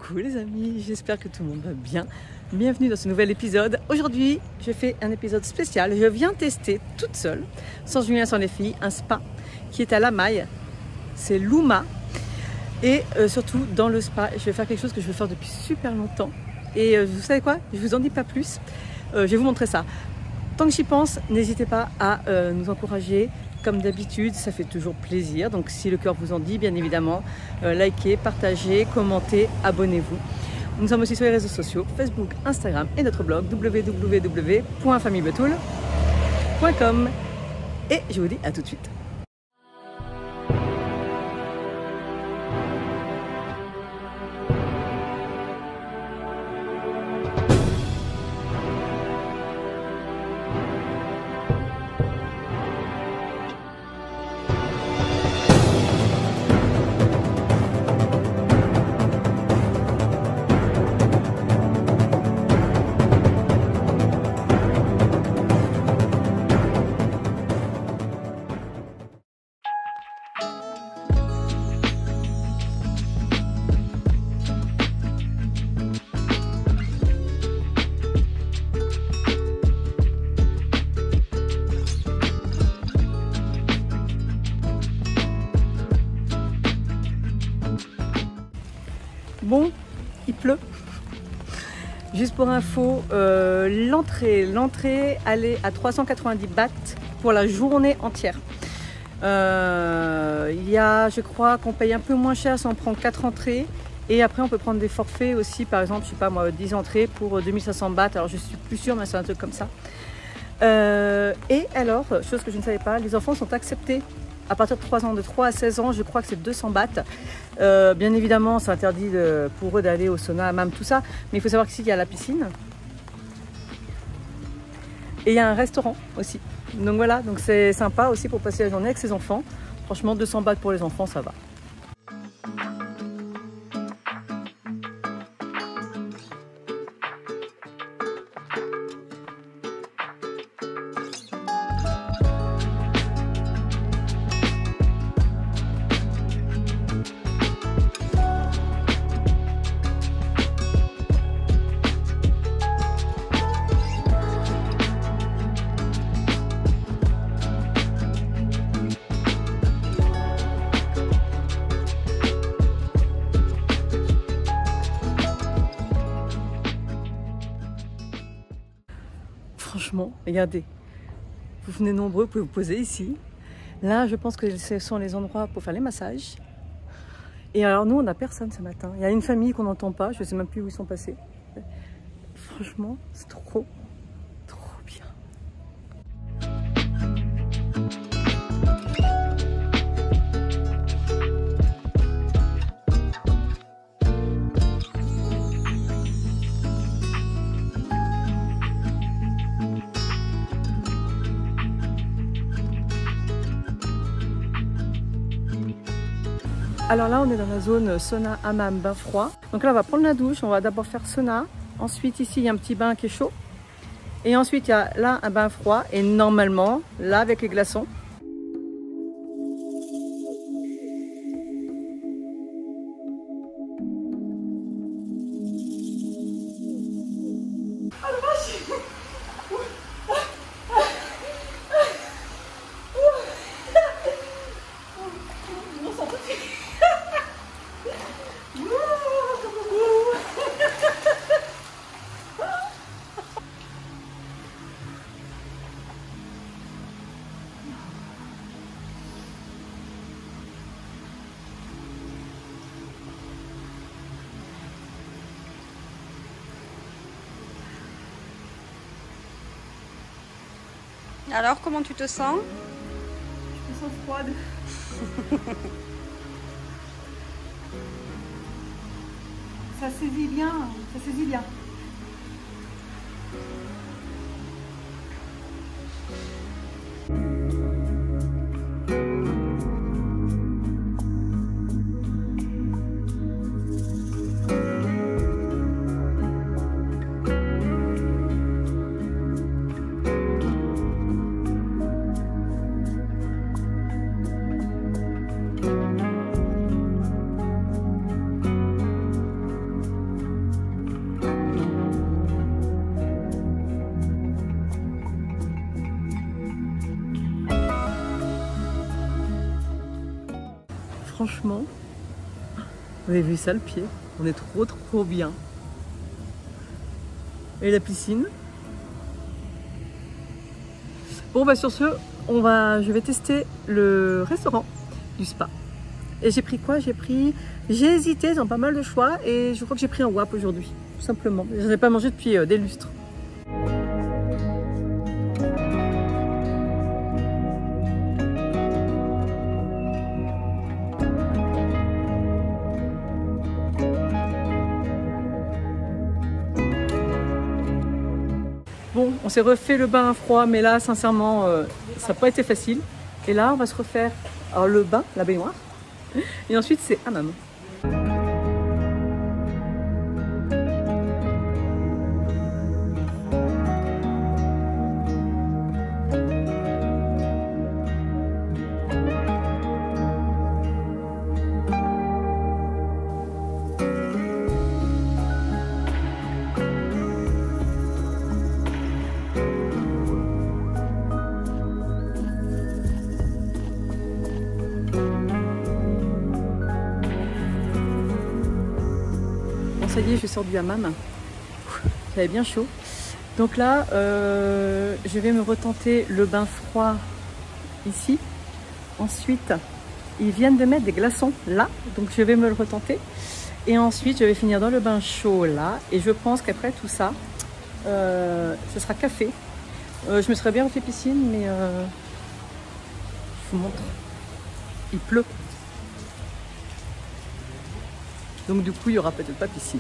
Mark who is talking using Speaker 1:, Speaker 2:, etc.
Speaker 1: Coucou les amis, j'espère que tout le monde va bien. Bienvenue dans ce nouvel épisode. Aujourd'hui, je fais un épisode spécial. Je viens tester toute seule, sans Julien, sans les filles, un spa qui est à La Maille. C'est Louma. Et surtout, dans le spa, je vais faire quelque chose que je veux faire depuis super longtemps. Et vous savez quoi? Je vous en dis pas plus. Je vais vous montrer ça. Tant que j'y pense, n'hésitez pas à nous encourager. Comme d'habitude, ça fait toujours plaisir. Donc si le cœur vous en dit, bien évidemment, likez, partagez, commentez, abonnez-vous. Nous sommes aussi sur les réseaux sociaux, Facebook, Instagram et notre blog www.famillebetoul.com. Et je vous dis à tout de suite. Bon, il pleut. Juste pour info, l'entrée, elle est à 390 bahts pour la journée entière. Il y a, je crois, qu'on paye un peu moins cher si on prend 4 entrées. Et après, on peut prendre des forfaits aussi, par exemple, je sais pas moi, 10 entrées pour 2500 bahts. Alors, je suis plus sûre, mais c'est un truc comme ça. Et alors, chose que je ne savais pas, les enfants sont acceptés à partir de 3 ans, de 3 à 16 ans, je crois que c'est 200 bahts. Bien évidemment, c'est interdit pour eux d'aller au sauna, même tout ça. Mais il faut savoir qu'ici, il y a la piscine. Et il y a un restaurant aussi. Donc voilà, donc c'est sympa aussi pour passer la journée avec ses enfants. Franchement, 200 bahts pour les enfants, ça va. Franchement, regardez, vous venez nombreux, vous pouvez vous poser ici. Là, je pense que ce sont les endroits pour faire les massages. Et alors nous, on n'a personne ce matin. Il y a une famille qu'on n'entend pas, je ne sais même plus où ils sont passés. Franchement, c'est trop bien. Alors là, on est dans la zone sauna, hammam, bain froid. Donc là, on va prendre la douche. On va d'abord faire sauna. Ensuite, ici, il y a un petit bain qui est chaud. Et ensuite, il y a là un bain froid. Et normalement, là, avec les glaçons.
Speaker 2: Alors, comment tu te sens?
Speaker 1: Je me sens froide. Ça saisit bien, ça saisit bien. franchement, vous avez vu ça le pied? On est trop bien. Et la piscine. Bon bah sur ce, je vais tester le restaurant du spa. Et j'ai pris quoi? J'ai hésité dans pas mal de choix et je crois que j'ai pris un WAP aujourd'hui, tout simplement. Je n'ai pas mangé depuis des lustres. Bon, on s'est refait le bain froid, mais là, sincèrement, ça n'a pas été facile. Et là, on va se refaire alors, le bain, la baignoire. Et ensuite, c'est hammam. Ça y est, je sors du hammam. J'avais bien chaud. Donc là, je vais me retenter le bain froid ici. Ensuite, ils viennent de mettre des glaçons là. Donc je vais me le retenter. Et ensuite, je vais finir dans le bain chaud là. Et je pense qu'après tout ça, ce sera café. Je me serais bien refait piscine, mais je vous montre. Il pleut. Donc du coup, il n'y aura peut-être pas piscine.